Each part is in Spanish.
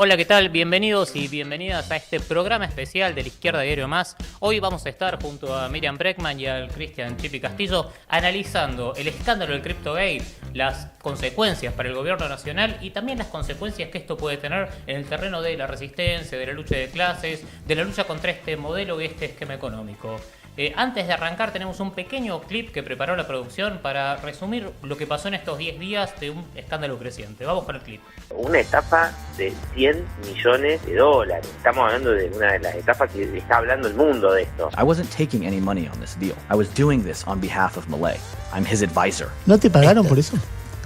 Hola, ¿qué tal? Bienvenidos y bienvenidas a este programa especial de la Izquierda Diario Más. Hoy vamos a estar junto a Miriam Breckman y al Cristian Chipi Castillo analizando el escándalo del CryptoGate, las consecuencias para el gobierno nacional y también las consecuencias que esto puede tener en el terreno de la resistencia, de la lucha de clases, de la lucha contra este modelo y este esquema económico. Antes de arrancar tenemos un pequeño clip que preparó la producción para resumir lo que pasó en estos 10 días de un escándalo creciente. Vamos con el clip. Una estafa de 100 millones de dólares. Estamos hablando de una de las estafas que está hablando el mundo de esto. I wasn't taking any money on this deal. I was doing this on behalf of Malay. I'm his advisor. ¿No te pagaron por eso?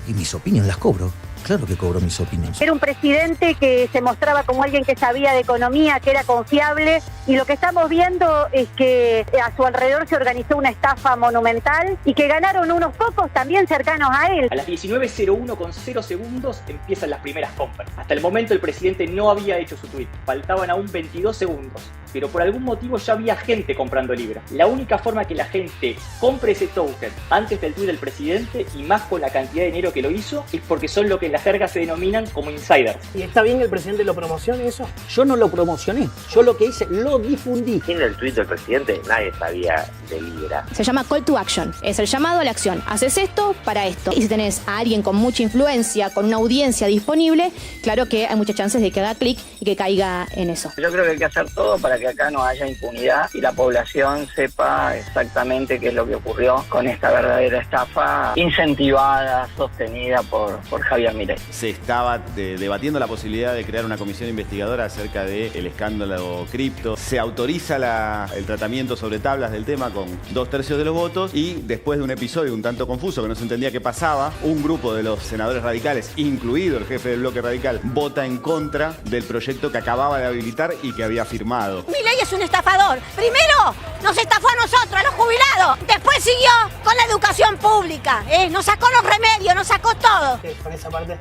Y mis opiniones las cobro. Claro que cobro mis opiniones. Era un presidente que se mostraba como alguien que sabía de economía, que era confiable, y lo que estamos viendo es que a su alrededor se organizó una estafa monumental y que ganaron unos pocos también cercanos a él. A las 19:01 con 0 segundos empiezan las primeras compras. Hasta el momento el presidente no había hecho su tweet. Faltaban aún 22 segundos. Pero por algún motivo ya había gente comprando Libra. La única forma que la gente compre ese token antes del tweet del presidente, y más con la cantidad de dinero que lo hizo, es porque son lo que en la jerga se denominan como insiders. ¿Y está bien que el presidente lo promocione eso? Yo no lo promocioné, yo lo que hice, lo difundí. En el tweet del presidente nadie sabía de Libra. Se llama Call to Action, es el llamado a la acción. Haces esto para esto. Y si tenés a alguien con mucha influencia, con una audiencia disponible, claro que hay muchas chances de que haga clic y que caiga en eso. Yo creo que hay que hacer todo para que acá no haya impunidad y la población sepa exactamente qué es lo que ocurrió con esta verdadera estafa incentivada, sostenida por Javier Milei. Se estaba debatiendo la posibilidad de crear una comisión investigadora acerca del escándalo cripto. Se autoriza el tratamiento sobre tablas del tema con 2/3 de los votos, y después de un episodio un tanto confuso que no se entendía qué pasaba, un grupo de los senadores radicales, incluido el jefe del bloque radical, vota en contra del proyecto que acababa de habilitar y que había firmado. Milei es un estafador. Primero nos estafó a nosotros, a los jubilados. Después siguió con la educación pública. Nos sacó los remedios, nos sacó todo. Por esa parte,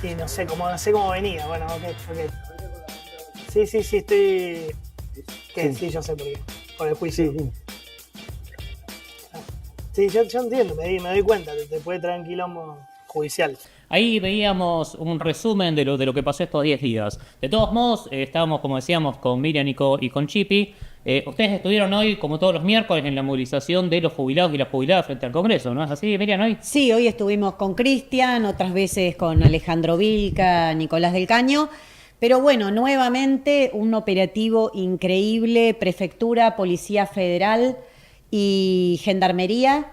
sí, no sé cómo venía. Bueno, ok. Sí, estoy... ¿Qué? Sí, yo sé por qué. Por el juicio. Sí, yo entiendo, me doy cuenta. Te puede traer un quilombo judicial. Ahí veíamos un resumen de lo que pasó estos 10 días. De todos modos, estábamos, como decíamos, con Miriam y con Chipi. Ustedes estuvieron hoy, como todos los miércoles, en la movilización de los jubilados y las jubiladas frente al Congreso, ¿no es así, Miriam, hoy? Sí, hoy estuvimos con Cristian, otras veces con Alejandro Vilca, Nicolás del Caño. Pero bueno, nuevamente un operativo increíble, Prefectura, Policía Federal y Gendarmería,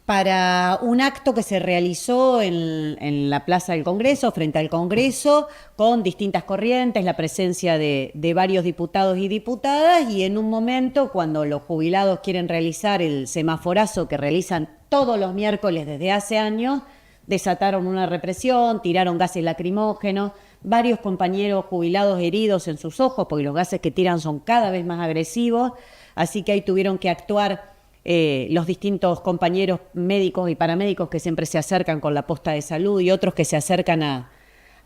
para un acto que se realizó en la Plaza del Congreso, frente al Congreso, con distintas corrientes, la presencia de varios diputados y diputadas, y en un momento, cuando los jubilados quieren realizar el semaforazo que realizan todos los miércoles desde hace años, desataron una represión, tiraron gases lacrimógenos, varios compañeros jubilados heridos en sus ojos, porque los gases que tiran son cada vez más agresivos, así que ahí tuvieron que actuar los distintos compañeros médicos y paramédicos que siempre se acercan con la posta de salud y otros que se acercan a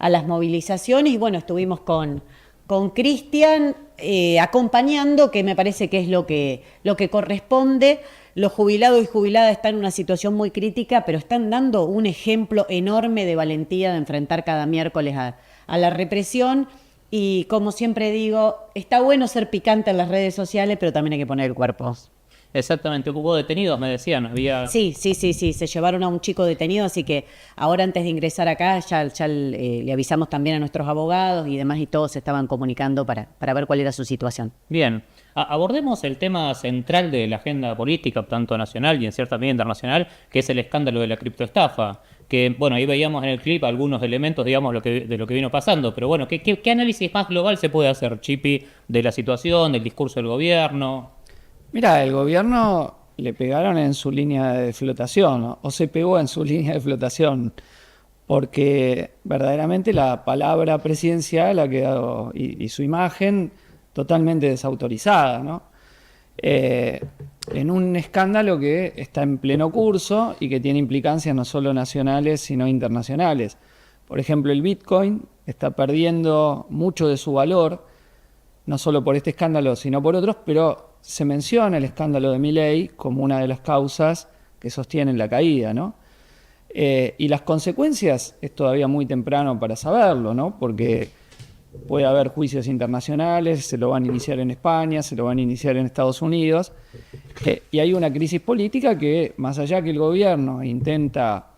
las movilizaciones. Y bueno, estuvimos con Cristian acompañando, que me parece que es lo que corresponde. Los jubilados y jubiladas están en una situación muy crítica, pero están dando un ejemplo enorme de valentía de enfrentar cada miércoles a la represión. Y como siempre digo, está bueno ser picante en las redes sociales, pero también hay que poner el cuerpo. Exactamente, hubo detenidos, me decían, había... Sí, se llevaron a un chico detenido, así que ahora antes de ingresar acá ya le avisamos también a nuestros abogados y demás, y todos se estaban comunicando para ver cuál era su situación. Bien, abordemos el tema central de la agenda política, tanto nacional y en cierta medida internacional, que es el escándalo de la criptoestafa. Que, bueno, ahí veíamos en el clip algunos elementos, digamos, de lo que vino pasando, pero bueno, ¿qué análisis más global se puede hacer, Chipi, de la situación, del discurso del gobierno? Mira, el gobierno le pegaron en su línea de flotación, ¿no? O se pegó en su línea de flotación, porque verdaderamente la palabra presidencial ha quedado, y su imagen, totalmente desautorizada, ¿no? En un escándalo que está en pleno curso y que tiene implicancias no solo nacionales, sino internacionales. Por ejemplo, el Bitcoin está perdiendo mucho de su valor, no solo por este escándalo, sino por otros, pero se menciona el escándalo de Milei como una de las causas que sostienen la caída, ¿no? Y las consecuencias es todavía muy temprano para saberlo, ¿no? Porque puede haber juicios internacionales, se lo van a iniciar en España, se lo van a iniciar en Estados Unidos, y hay una crisis política que, más allá que el gobierno intenta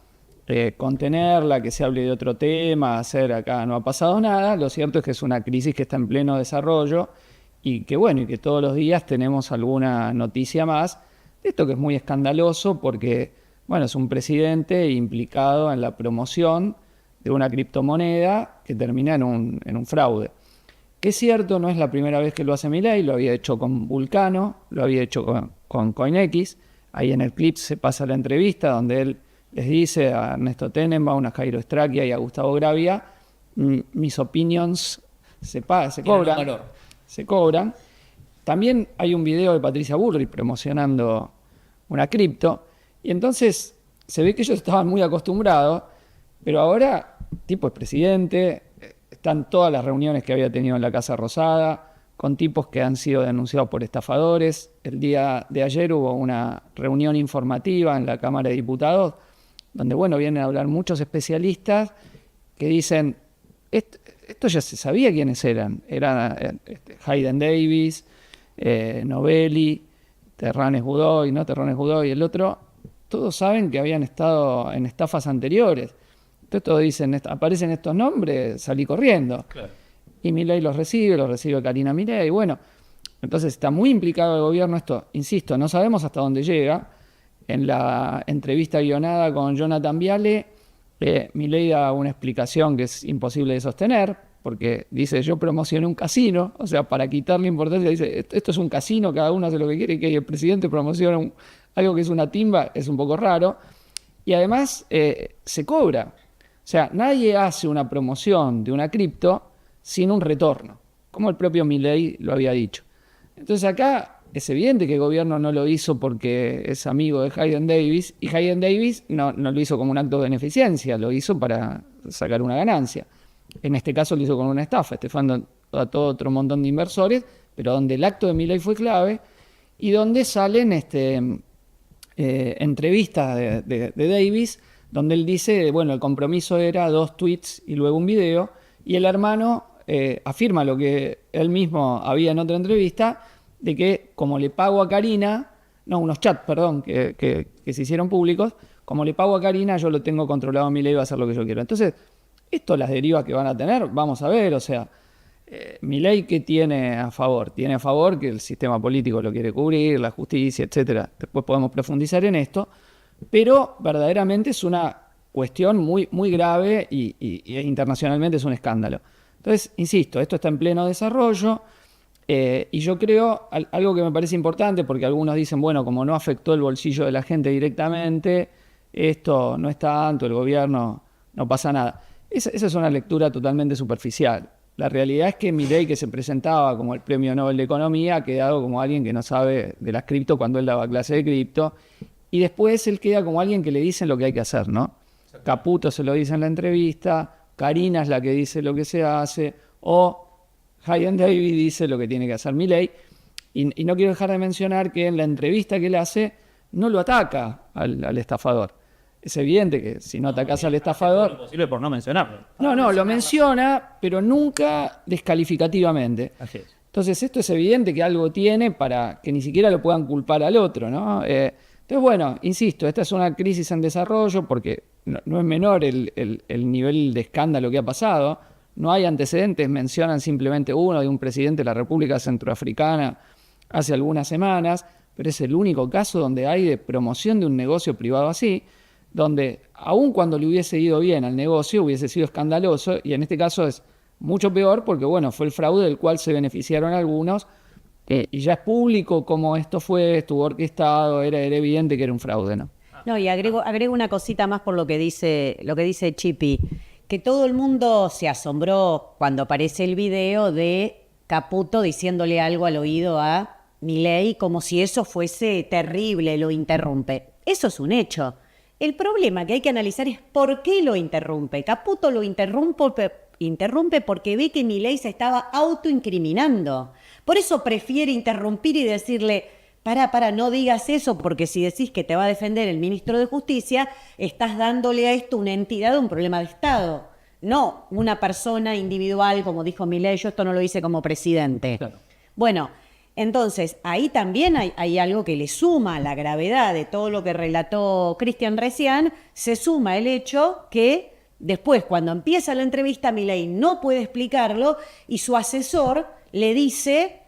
contenerla, que se hable de otro tema, hacer acá no ha pasado nada, lo cierto es que es una crisis que está en pleno desarrollo y que bueno, y que todos los días tenemos alguna noticia más de esto que es muy escandaloso porque, bueno, es un presidente implicado en la promoción de una criptomoneda que termina en un fraude. Que es cierto, no es la primera vez que lo hace Milei, lo había hecho con Vulcano, lo había hecho con CoinEx, ahí en el clip se pasa la entrevista donde él les dice a Ernesto Tenenbaum, a Jairo Strakia y a Gustavo Gravia, mis opinions se cobran. También hay un video de Patricia Bullrich promocionando una cripto, y entonces se ve que ellos estaban muy acostumbrados, pero ahora, tipo es presidente, están todas las reuniones que había tenido en la Casa Rosada, con tipos que han sido denunciados por estafadores. El día de ayer hubo una reunión informativa en la Cámara de Diputados, donde, bueno, vienen a hablar muchos especialistas que dicen, esto ya se sabía quiénes eran. Eran Hayden Davis, Novelli, Terranes Godoy, y el otro, todos saben que habían estado en estafas anteriores. Entonces todos dicen, aparecen estos nombres, salí corriendo. Claro. Y Milei los recibe Karina Milei, bueno, entonces está muy implicado el gobierno. Esto, insisto, no sabemos hasta dónde llega. En la entrevista guionada con Jonathan Viale, Milei da una explicación que es imposible de sostener, porque dice, yo promocioné un casino, o sea, para quitarle importancia, dice, esto es un casino, cada uno hace lo que quiere, y que el presidente promociona algo que es una timba, es un poco raro. Y además se cobra. O sea, nadie hace una promoción de una cripto sin un retorno, como el propio Milei lo había dicho. Entonces acá es evidente que el gobierno no lo hizo porque es amigo de Hayden Davis, y Hayden Davis no lo hizo como un acto de beneficencia, lo hizo para sacar una ganancia. En este caso lo hizo con una estafa, estafando a todo otro montón de inversores, pero donde el acto de Milei fue clave y donde salen entrevistas de Davis, donde él dice, bueno, el compromiso era 2 tweets y luego un video, y el hermano afirma lo que él mismo había en otra entrevista, de que como le pago a Karina, unos chats, perdón, que se hicieron públicos, como le pago a Karina, yo lo tengo controlado, Milei va a hacer lo que yo quiero. Entonces, esto, las derivas que van a tener, vamos a ver, o sea, Milei, ¿qué tiene a favor? Tiene a favor que el sistema político lo quiere cubrir, la justicia, etcétera. Después podemos profundizar en esto, pero verdaderamente es una cuestión muy, muy grave y internacionalmente es un escándalo. Entonces, insisto, esto está en pleno desarrollo. Y yo creo, algo que me parece importante, porque algunos dicen, bueno, como no afectó el bolsillo de la gente directamente, esto no es tanto, el gobierno no pasa nada. Esa es una lectura totalmente superficial. La realidad es que Milei, que se presentaba como el premio Nobel de Economía, ha quedado como alguien que no sabe de las cripto cuando él daba clase de cripto, y después él queda como alguien que le dicen lo que hay que hacer, ¿no? Caputo se lo dice en la entrevista, Karina es la que dice lo que se hace, o Hayden Davis dice lo que tiene que hacer Milei, y no quiero dejar de mencionar que en la entrevista que él hace no lo ataca al estafador. Es evidente que si no atacás al estafador... Es posible por no mencionarlo. No, lo menciona, pero nunca descalificativamente. Así es. Entonces esto es evidente que algo tiene para que ni siquiera lo puedan culpar al otro, ¿no? Entonces, bueno, insisto, esta es una crisis en desarrollo porque no es menor el nivel de escándalo que ha pasado. No hay antecedentes, mencionan simplemente uno de un presidente de la República Centroafricana hace algunas semanas, pero es el único caso donde hay de promoción de un negocio privado así, donde aun cuando le hubiese ido bien al negocio hubiese sido escandaloso, y en este caso es mucho peor porque, bueno, fue el fraude del cual se beneficiaron algunos, y ya es público cómo esto fue, estuvo orquestado, era evidente que era un fraude, ¿no? No, y agrego una cosita más por lo que dice Chipi, que todo el mundo se asombró cuando aparece el video de Caputo diciéndole algo al oído a Milei, como si eso fuese terrible, lo interrumpe. Eso es un hecho. El problema que hay que analizar es por qué lo interrumpe. Caputo lo interrumpe porque ve que Milei se estaba autoincriminando. Por eso prefiere interrumpir y decirle, pará, no digas eso, porque si decís que te va a defender el ministro de Justicia, estás dándole a esto una entidad, un problema de Estado. no una persona individual, como dijo Milei, yo esto no lo hice como presidente. Claro. Bueno, entonces ahí también hay algo que le suma a la gravedad de todo lo que relató Cristian recién, se suma el hecho que después, cuando empieza la entrevista, Milei no puede explicarlo y su asesor le dice...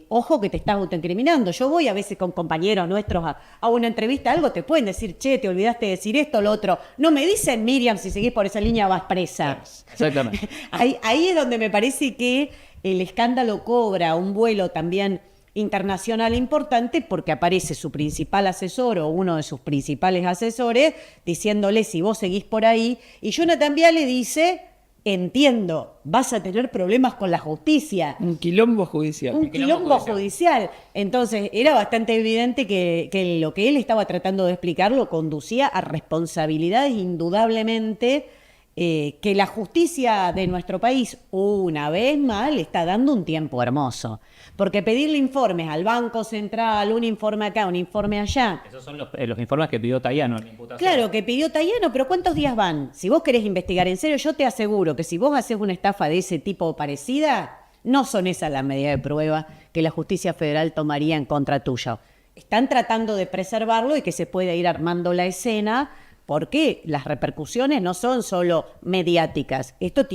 ojo que te estás autoincriminando. Yo voy a veces con compañeros nuestros a una entrevista, algo te pueden decir, che, te olvidaste de decir esto o lo otro. No me dicen, Miriam, si seguís por esa línea vas presa. Exactamente. Ahí es donde me parece que el escándalo cobra un vuelo también internacional importante porque aparece su principal asesor o uno de sus principales asesores diciéndole si vos seguís por ahí. Y Jonathan Viale dice... Entiendo, vas a tener problemas con la justicia. Un quilombo judicial. Un quilombo judicial. Entonces, era bastante evidente que lo que él estaba tratando de explicar lo conducía a responsabilidades indudablemente que la justicia de nuestro país, una vez más, le está dando un tiempo hermoso. Porque pedirle informes al Banco Central, un informe acá, un informe allá... Esos son los informes que pidió Tayano en la imputación. Claro, que pidió Tayano, pero ¿cuántos días van? Si vos querés investigar en serio, yo te aseguro que si vos haces una estafa de ese tipo parecida, no son esas las medidas de prueba que la justicia federal tomaría en contra tuyo. Están tratando de preservarlo y que se pueda ir armando la escena... porque las repercusiones no son solo mediáticas. Esto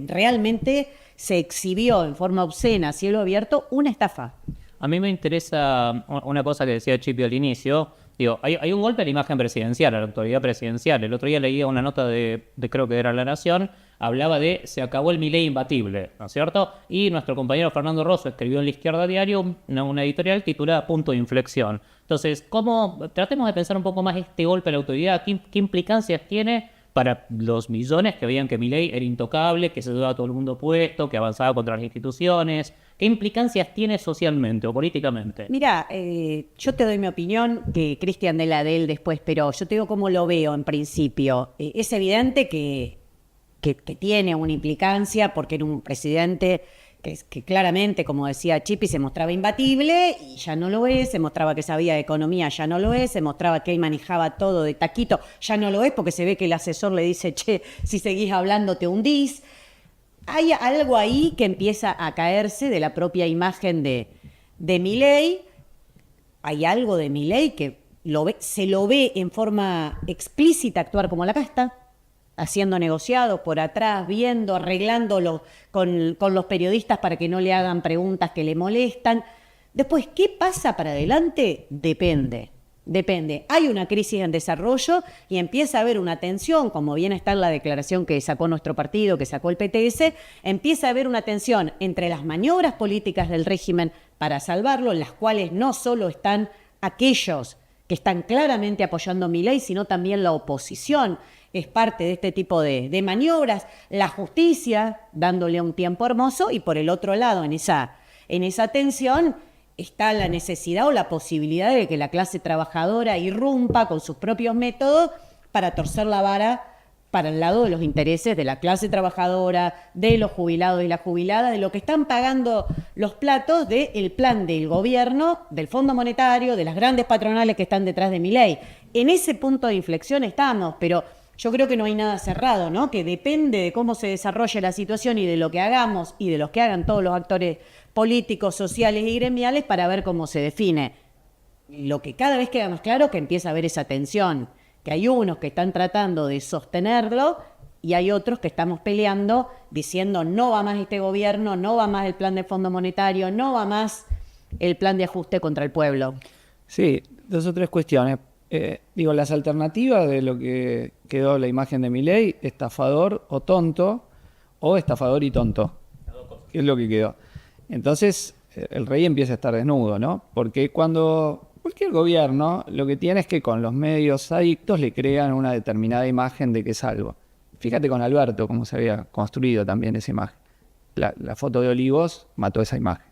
realmente se exhibió en forma obscena, a cielo abierto, una estafa. A mí me interesa una cosa que decía Chipi al inicio. Digo, hay un golpe a la imagen presidencial, a la autoridad presidencial. El otro día leía una nota de creo que era La Nación, hablaba de se acabó el Milei imbatible, ¿no es cierto? Y nuestro compañero Fernando Rosso escribió en La Izquierda Diario una editorial titulada Punto de Inflexión. Entonces, tratemos de pensar un poco más este golpe a la autoridad, qué implicancias tiene para los millones que veían que Milei era intocable, que se llevaba a todo el mundo puesto, que avanzaba contra las instituciones. ¿Qué implicancias tiene socialmente o políticamente? Mira, yo te doy mi opinión, que Cristian dé la de él después, pero yo te digo cómo lo veo en principio. Es evidente que tiene una implicancia porque era un presidente que claramente, como decía Chipi, se mostraba imbatible y ya no lo es, se mostraba que sabía de economía, ya no lo es, se mostraba que él manejaba todo de taquito, ya no lo es porque se ve que el asesor le dice, che, si seguís hablando te hundís. Hay algo ahí que empieza a caerse de la propia imagen de Milei. Hay algo de Milei que se lo ve en forma explícita actuar como la casta, haciendo negociados por atrás, viendo, arreglándolo con los periodistas para que no le hagan preguntas que le molestan. Después, ¿qué pasa para adelante? Depende. Hay una crisis en desarrollo y empieza a haber una tensión, como bien está en la declaración que sacó nuestro partido, que sacó el PTS, empieza a haber una tensión entre las maniobras políticas del régimen para salvarlo, en las cuales no solo están aquellos que están claramente apoyando a Milei, sino también la oposición. Es parte de este tipo de maniobras, la justicia dándole un tiempo hermoso y por el otro lado, en esa tensión, está la necesidad o la posibilidad de que la clase trabajadora irrumpa con sus propios métodos para torcer la vara para el lado de los intereses de la clase trabajadora, de los jubilados y las jubiladas, de lo que están pagando los platos del plan del gobierno, del Fondo Monetario, de las grandes patronales que están detrás de Milei. En ese punto de inflexión estamos, pero yo creo que no hay nada cerrado, ¿no? Que depende de cómo se desarrolle la situación y de lo que hagamos y de lo que hagan todos los actores políticos, sociales y gremiales para ver cómo se define. Lo que cada vez queda más claro es que empieza a haber esa tensión, que hay unos que están tratando de sostenerlo y hay otros que estamos peleando diciendo no va más este gobierno, no va más el plan del Fondo Monetario, no va más el plan de ajuste contra el pueblo. Sí, 2 o 3 cuestiones. Las alternativas de lo que quedó la imagen de Milei, estafador o tonto, o estafador y tonto, que es lo que quedó. Entonces, el rey empieza a estar desnudo, ¿no? Porque cuando cualquier gobierno lo que tiene es que con los medios adictos le crean una determinada imagen de que es algo. Fíjate con Alberto cómo se había construido también esa imagen. La foto de Olivos mató esa imagen.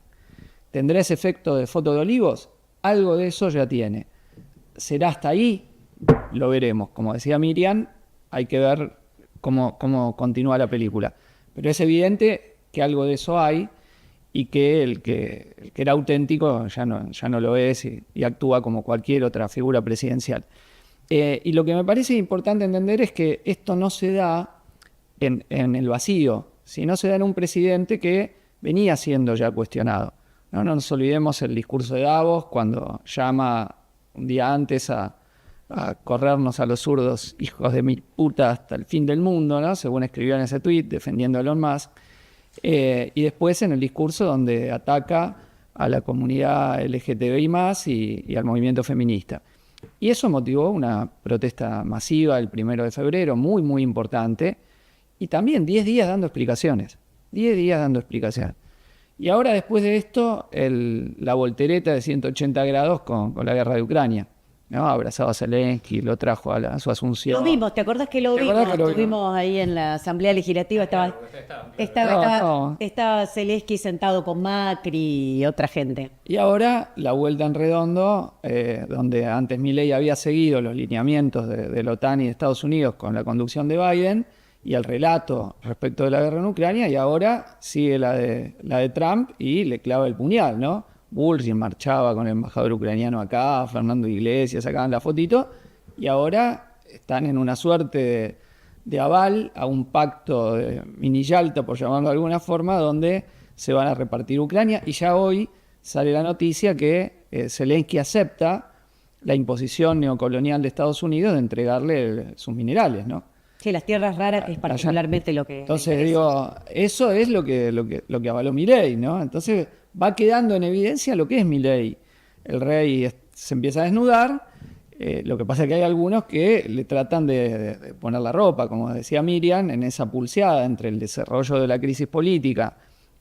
¿Tendrá ese efecto de foto de Olivos? Algo de eso ya tiene. ¿Será hasta ahí? Lo veremos. Como decía Miriam, hay que ver cómo continúa la película. Pero es evidente que algo de eso hay y que el que era auténtico ya no lo es y actúa como cualquier otra figura presidencial. Y lo que me parece importante entender es que esto no se da en el vacío, sino se da en un presidente que venía siendo ya cuestionado. No nos olvidemos el discurso de Davos cuando llama un día antes a corrernos a los zurdos hijos de mil puta hasta el fin del mundo, ¿no? Según escribió en ese tuit, defendiendo a Elon Musk. Y después en el discurso donde ataca a la comunidad LGTBI+, y al movimiento feminista. Y eso motivó una protesta masiva el 1 de febrero, muy, muy importante, y también 10 días dando explicaciones. 10 días dando explicaciones. Y ahora, después de esto, la voltereta de 180 grados con la guerra de Ucrania, ¿no? Abrazado a Zelensky, lo trajo a su asunción. Lo vimos, ¿te acordás que lo vimos? Estuvimos ahí en la Asamblea Legislativa, estaba Zelensky sentado con Macri y otra gente. Y ahora la vuelta en redondo, donde antes Milei había seguido los lineamientos de la OTAN y de Estados Unidos con la conducción de Biden y el relato respecto de la guerra en Ucrania, y ahora sigue la de Trump y le clava el puñal, ¿no? Bullrich marchaba con el embajador ucraniano acá, Fernando Iglesias sacaban la fotito, y ahora están en una suerte de aval a un pacto de mini Yalta, por llamarlo de alguna forma, donde se van a repartir Ucrania, y ya hoy sale la noticia que Zelensky acepta la imposición neocolonial de Estados Unidos de entregarle sus minerales, ¿no? Sí, las tierras raras, que es particularmente lo que... Entonces, digo, eso es lo que avaló Milei, ¿no? Entonces va quedando en evidencia lo que es Milei. El rey se empieza a desnudar, lo que pasa es que hay algunos que le tratan de poner la ropa, como decía Miriam, en esa pulseada entre el desarrollo de la crisis política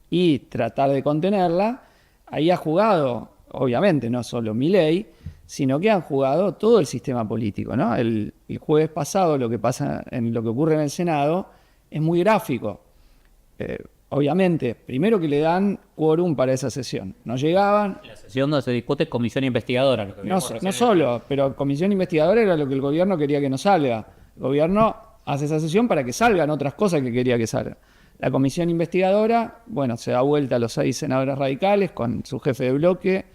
y tratar de contenerla. Ahí ha jugado, obviamente, no solo Milei, sino que han jugado todo el sistema político, ¿no? El jueves pasado lo que ocurre en el Senado es muy gráfico. Obviamente, primero que le dan quórum para esa sesión. No llegaban. La sesión donde se discute comisión investigadora. Lo que no solo, pero comisión investigadora era lo que el gobierno quería que no salga. El gobierno hace esa sesión para que salgan otras cosas que quería que salgan. La comisión investigadora, bueno, se da vuelta a los 6 senadores radicales con su jefe de bloque,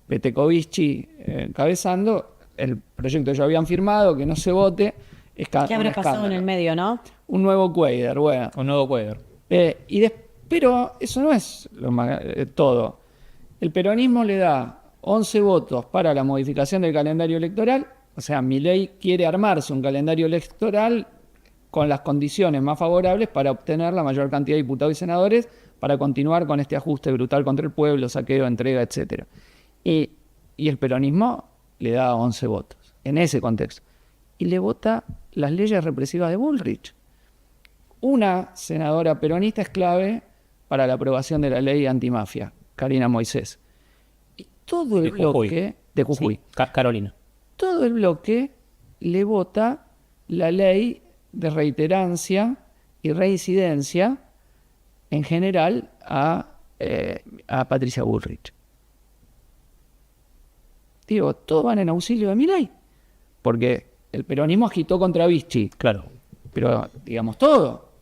Petekovici, encabezando. El proyecto ya habían firmado, que no se vote. ¿Qué habrá pasado en el medio, no? Un nuevo Cuadro, bueno. Un nuevo Cuadro. Pero eso no es todo. El peronismo le da 11 votos para la modificación del calendario electoral. O sea, Milei quiere armarse un calendario electoral con las condiciones más favorables para obtener la mayor cantidad de diputados y senadores para continuar con este ajuste brutal contra el pueblo, saqueo, entrega, etc. Y el peronismo le da 11 votos en ese contexto. Y le vota las leyes represivas de Bullrich. Una senadora peronista es clave para la aprobación de la ley antimafia, Karina Moisés. Y todo el bloque de Jujuy, sí, Carolina. Todo el bloque le vota la ley de reiterancia y reincidencia en general a Patricia Bullrich. Digo, todos van en auxilio de Milei, porque el peronismo agitó contra Vichy. Claro. Pero, digamos, todo.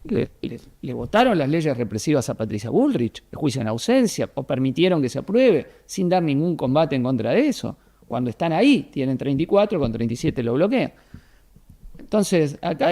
Le votaron las leyes represivas a Patricia Bullrich, el juicio en ausencia, o permitieron que se apruebe sin dar ningún combate en contra de eso. Cuando están ahí, tienen 34, con 37 lo bloquean. Entonces, acá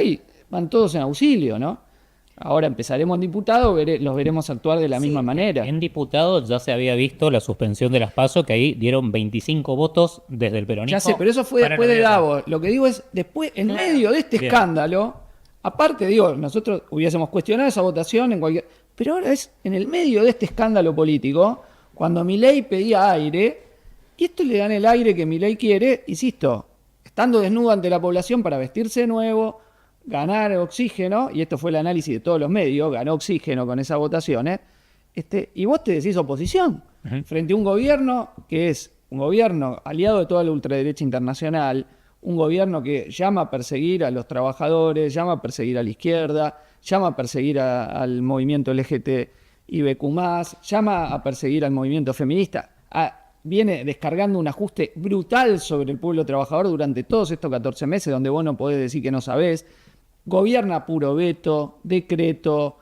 van todos en auxilio, ¿no? Ahora empezaremos en diputado, los veremos actuar de la misma manera. En diputado ya se había visto la suspensión de las PASO, que ahí dieron 25 votos desde el peronismo. Ya sé, pero eso fue después de Davos. Lo que digo es, después, en medio de este escándalo, aparte, digo, nosotros hubiésemos cuestionado esa votación en cualquier... Pero ahora es en el medio de este escándalo político, cuando Milei pedía aire, y esto le dan el aire que Milei quiere, insisto, estando desnudo ante la población para vestirse de nuevo, ganar oxígeno, y esto fue el análisis de todos los medios, ganó oxígeno con esas votaciones, y vos te decís oposición, frente a un gobierno que es un gobierno aliado de toda la ultraderecha internacional, un gobierno que llama a perseguir a los trabajadores, llama a perseguir a la izquierda, llama a perseguir al movimiento LGTBIQ+, llama a perseguir al movimiento feminista, viene descargando un ajuste brutal sobre el pueblo trabajador durante todos estos 14 meses, donde vos no podés decir que no sabés, gobierna puro veto, decreto,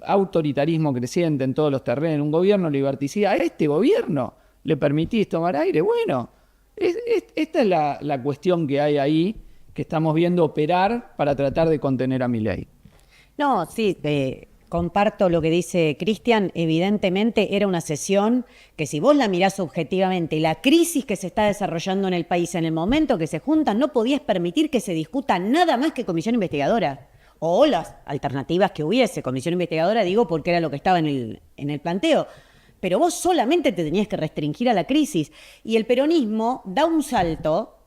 autoritarismo creciente en todos los terrenos, un gobierno liberticida. ¿A este gobierno le permitís tomar aire? Bueno, esta es la cuestión que hay ahí, que estamos viendo operar para tratar de contener a Milei. No, sí, comparto lo que dice Cristian. Evidentemente era una sesión que, si vos la mirás objetivamente, la crisis que se está desarrollando en el país en el momento que se juntan, no podías permitir que se discuta nada más que comisión investigadora o las alternativas que hubiese. Comisión investigadora, digo, porque era lo que estaba en el planteo. Pero vos solamente te tenías que restringir a la crisis. Y el peronismo da un salto,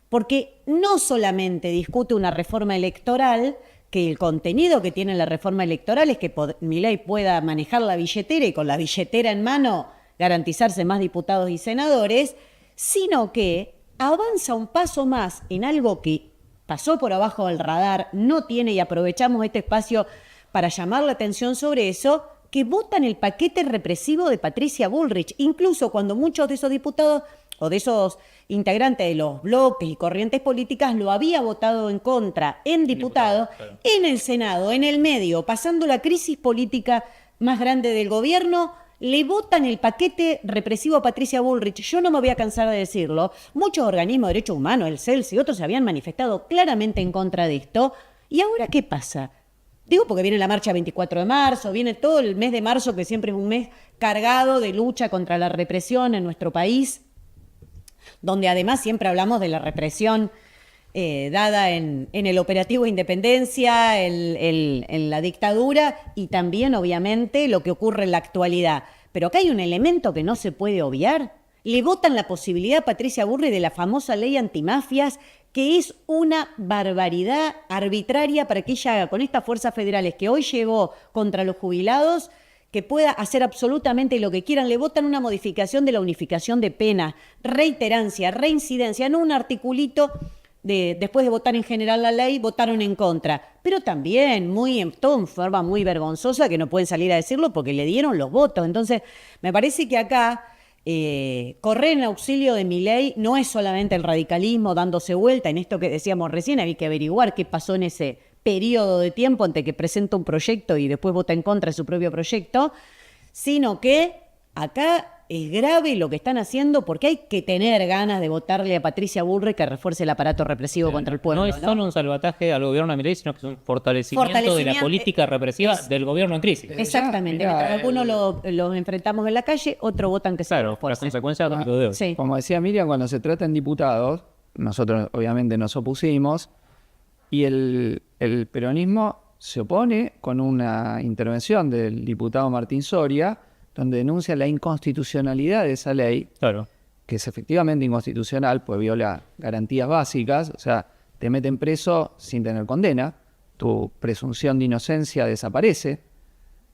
porque no solamente discute una reforma electoral, que el contenido que tiene la reforma electoral es que Milei pueda manejar la billetera y con la billetera en mano garantizarse más diputados y senadores, sino que avanza un paso más en algo que pasó por abajo del radar, no tiene, y aprovechamos este espacio para llamar la atención sobre eso, que votan el paquete represivo de Patricia Bullrich, incluso cuando muchos de esos diputados o de esos integrantes de los bloques y corrientes políticas lo había votado en contra en diputado, claro. En el Senado, en el medio, pasando la crisis política más grande del gobierno, le votan el paquete represivo a Patricia Bullrich. Yo no me voy a cansar de decirlo. Muchos organismos de derechos humanos, el CELS y otros, se habían manifestado claramente en contra de esto. ¿Y ahora qué pasa? Digo, porque viene la marcha 24 de marzo, viene todo el mes de marzo, que siempre es un mes cargado de lucha contra la represión en nuestro país, donde además siempre hablamos de la represión dada en el operativo Independencia, en la dictadura, y también, obviamente, lo que ocurre en la actualidad. Pero acá hay un elemento que no se puede obviar. Le votan la posibilidad a Patricia Bullrich de la famosa ley antimafias, que es una barbaridad arbitraria para que ella haga con estas fuerzas federales que hoy llevó contra los jubilados, que pueda hacer absolutamente lo que quieran. Le votan una modificación de la unificación de pena, reiterancia, reincidencia, no un articulito después de votar en general la ley, votaron en contra. Pero también todo en forma muy vergonzosa, que no pueden salir a decirlo porque le dieron los votos. Entonces, me parece que acá correr en auxilio de Milei no es solamente el radicalismo dándose vuelta en esto que decíamos recién. Había que averiguar qué pasó en ese periodo de tiempo ante que presenta un proyecto y después vota en contra de su propio proyecto, sino que acá es grave lo que están haciendo, porque hay que tener ganas de votarle a Patricia Bullrich que refuerce el aparato represivo contra el pueblo. No es solo un salvataje al gobierno de Milei, sino que es un fortalecimiento de la política represiva del gobierno en crisis. Exactamente. Mientras algunos lo enfrentamos en la calle, otros votan que se refuerce. Las consecuencias de hoy. Sí. Como decía Miriam, cuando se trata en diputados, nosotros obviamente nos opusimos, y el peronismo se opone con una intervención del diputado Martín Soria, donde denuncia la inconstitucionalidad de esa ley, claro, que es efectivamente inconstitucional, pues viola garantías básicas. O sea, te meten preso sin tener condena, tu presunción de inocencia desaparece.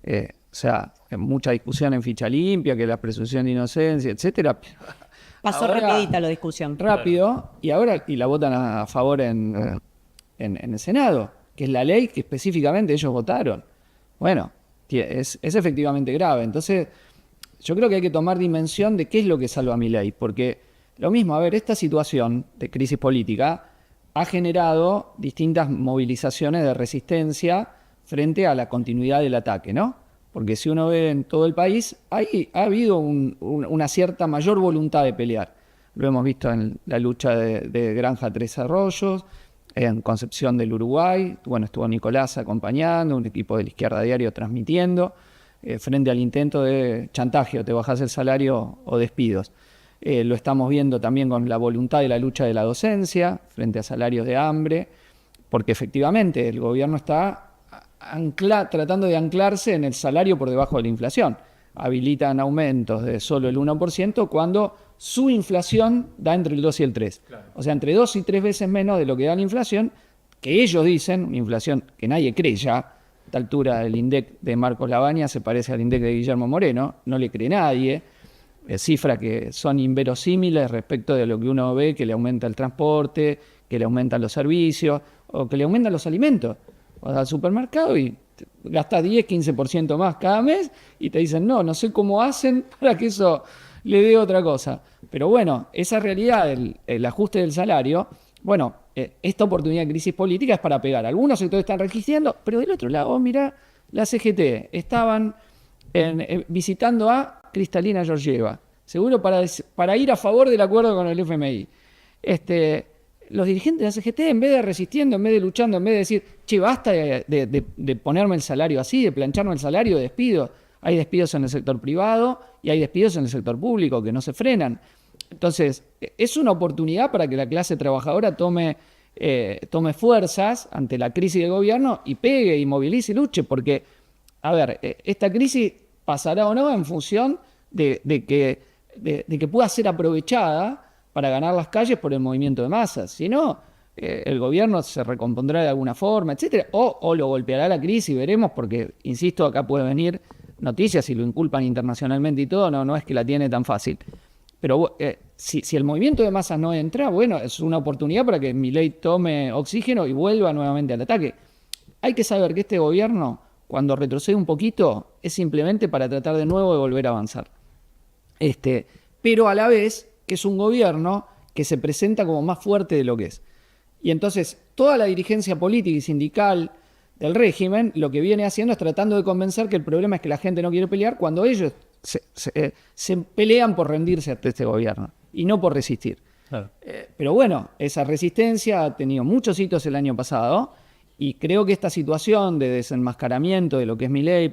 O sea, mucha discusión en ficha limpia, que la presunción de inocencia, etcétera. Pasó rapidita la discusión. Rápido, y la votan a favor en el Senado, que es la ley que específicamente ellos votaron. Bueno, es efectivamente grave. Entonces, yo creo que hay que tomar dimensión de qué es lo que salva a Milei, porque lo mismo, esta situación de crisis política ha generado distintas movilizaciones de resistencia frente a la continuidad del ataque, ¿no? Porque si uno ve en todo el país, ha habido una cierta mayor voluntad de pelear. Lo hemos visto en la lucha de Granja Tres Arroyos, en Concepción del Uruguay, estuvo Nicolás acompañando, un equipo de la Izquierda Diario transmitiendo, frente al intento de chantaje, o te bajás el salario o despidos. Lo estamos viendo también con la voluntad de la lucha de la docencia, frente a salarios de hambre, porque efectivamente el gobierno está tratando de anclarse en el salario por debajo de la inflación. Habilitan aumentos de solo el 1% cuando su inflación da entre el 2 y el 3. Claro. O sea, entre 2 y 3 veces menos de lo que da la inflación, que ellos dicen, una inflación que nadie cree ya. A esta altura el INDEC de Marcos Labaña se parece al INDEC de Guillermo Moreno, no le cree nadie. Cifras que son inverosímiles respecto de lo que uno ve, que le aumenta el transporte, que le aumentan los servicios, o que le aumentan los alimentos. Vas al supermercado y gastas 10, 15% más cada mes y te dicen, no sé cómo hacen para que eso le dé otra cosa. Pero bueno, esa realidad, el ajuste del salario, esta oportunidad de crisis política es para pegar. Algunos sectores están resistiendo, pero del otro lado, mirá, la CGT estaban visitando a Cristalina Georgieva, seguro para ir a favor del acuerdo con el FMI. los dirigentes de la CGT, en vez de resistiendo, en vez de luchando, en vez de decir, che, basta de ponerme el salario así, de plancharme el salario, despido. Hay despidos en el sector privado y hay despidos en el sector público que no se frenan. Entonces, es una oportunidad para que la clase trabajadora tome fuerzas ante la crisis del gobierno y pegue y movilice y luche, porque, a ver, esta crisis pasará o no en función de que pueda ser aprovechada para ganar las calles por el movimiento de masas. Si no, el gobierno se recompondrá de alguna forma, etcétera, o lo golpeará la crisis, veremos, porque, insisto, acá puede venir noticias y lo inculpan internacionalmente y todo, no es que la tiene tan fácil. Pero si el movimiento de masas no entra, bueno, es una oportunidad para que Milei tome oxígeno y vuelva nuevamente al ataque. Hay que saber que este gobierno, cuando retrocede un poquito, es simplemente para tratar de nuevo de volver a avanzar. Pero a la vez que es un gobierno que se presenta como más fuerte de lo que es. Y entonces toda la dirigencia política y sindical del régimen lo que viene haciendo es tratando de convencer que el problema es que la gente no quiere pelear cuando ellos se pelean por rendirse ante este gobierno y no por resistir. Claro. Pero bueno, esa resistencia ha tenido muchos hitos el año pasado y creo que esta situación de desenmascaramiento de lo que es Milei,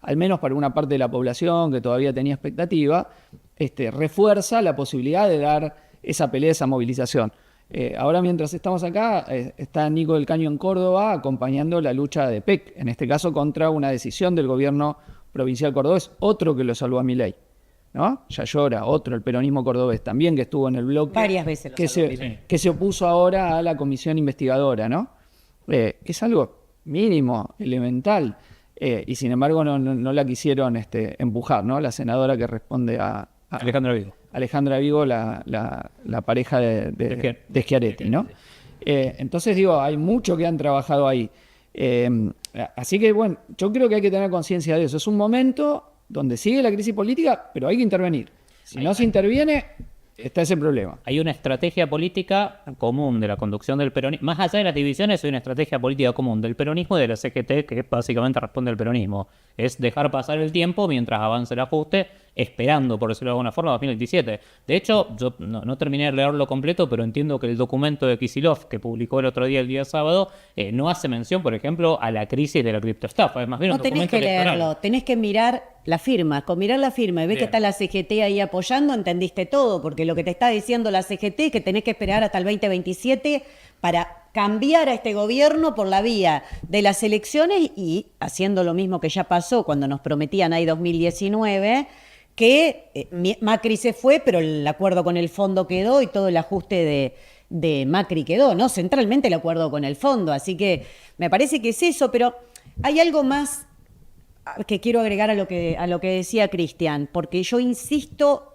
al menos para una parte de la población que todavía tenía expectativa, refuerza la posibilidad de dar esa pelea, esa movilización. Ahora, mientras estamos acá, está Nico del Caño en Córdoba acompañando la lucha de PEC, en este caso contra una decisión del gobierno provincial cordobés, otro que lo salvó a Milei, ¿no? Yayora, otro, el peronismo cordobés, también que estuvo en el bloque. Varias veces. Que se opuso ahora a la comisión investigadora, ¿no? Es algo mínimo, elemental, y sin embargo no la quisieron empujar, ¿no? La senadora que responde a Alejandra Vigo. Alejandra Vigo, la pareja de Schiaretti, ¿no? Entonces digo, hay mucho que han trabajado ahí. Así que bueno, yo creo que hay que tener conciencia de eso. Es un momento donde sigue la crisis política, pero hay que intervenir. Si no se interviene, está ese problema. Hay una estrategia política común de la conducción del peronismo. Más allá de las divisiones, hay una estrategia política común del peronismo y de la CGT que básicamente responde al peronismo. Es dejar pasar el tiempo mientras avance el ajuste, esperando, por decirlo de alguna forma, 2027. De hecho, yo no terminé de leerlo completo, pero entiendo que el documento de Kicillof, que publicó el otro día, el día sábado, no hace mención, por ejemplo, a la crisis de la criptoestafa. Es más bien no un tenés documento que electoral. leerlo, tenés que mirar la firma. Con mirar la firma y ves que está la CGT ahí apoyando, entendiste todo, porque lo que te está diciendo la CGT es que tenés que esperar hasta el 2027 para cambiar a este gobierno por la vía de las elecciones y haciendo lo mismo que ya pasó cuando nos prometían ahí 2019, que Macri se fue, pero el acuerdo con el fondo quedó y todo el ajuste de Macri quedó, ¿no? Centralmente el acuerdo con el fondo, así que me parece que es eso, pero hay algo más que quiero agregar a lo que decía Cristian, porque yo insisto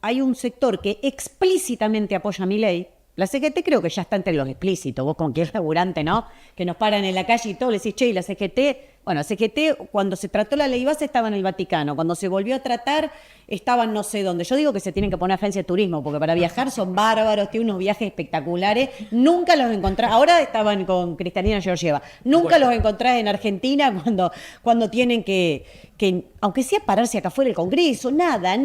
hay un sector que explícitamente apoya a Milei. La CGT creo que ya está entre los explícitos, vos con que es laburante, ¿no? Que nos paran en la calle y todo, le decís, che, y la CGT... Bueno, la CGT, cuando se trató la ley base, estaba en el Vaticano. Cuando se volvió a tratar, estaban no sé dónde. Yo digo que se tienen que poner agencia de turismo, porque para viajar son bárbaros, tienen unos viajes espectaculares. Nunca los encontrás. Ahora estaban con Cristalina Georgieva. Nunca los encontrás en Argentina cuando tienen que, aunque sea pararse acá fuera del Congreso, nada.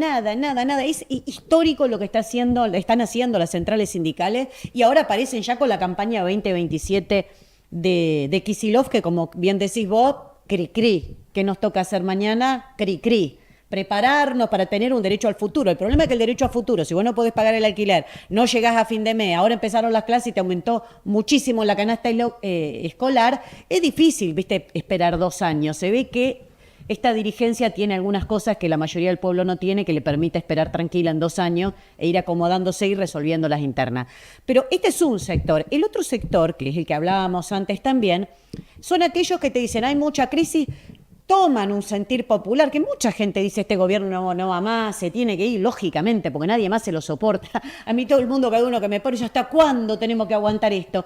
Es histórico lo que están haciendo las centrales sindicales y ahora aparecen ya con la campaña 2027 de Kicillof, que como bien decís vos, cri-cri. ¿Qué nos toca hacer mañana? Cri-cri. Prepararnos para tener un derecho al futuro. El problema es que el derecho al futuro, si vos no podés pagar el alquiler, no llegás a fin de mes, ahora empezaron las clases y te aumentó muchísimo la canasta escolar, es difícil, ¿viste? Esperar 2 años. Se ve que esta dirigencia tiene algunas cosas que la mayoría del pueblo no tiene, que le permite esperar tranquila en 2 años e ir acomodándose y resolviendo las internas. Pero este es un sector. El otro sector, que es el que hablábamos antes también, son aquellos que te dicen, hay mucha crisis, toman un sentir popular, que mucha gente dice, este gobierno no va más, se tiene que ir, lógicamente, porque nadie más se lo soporta. A mí todo el mundo, cada uno que me pone, ¿hasta cuándo tenemos que aguantar esto?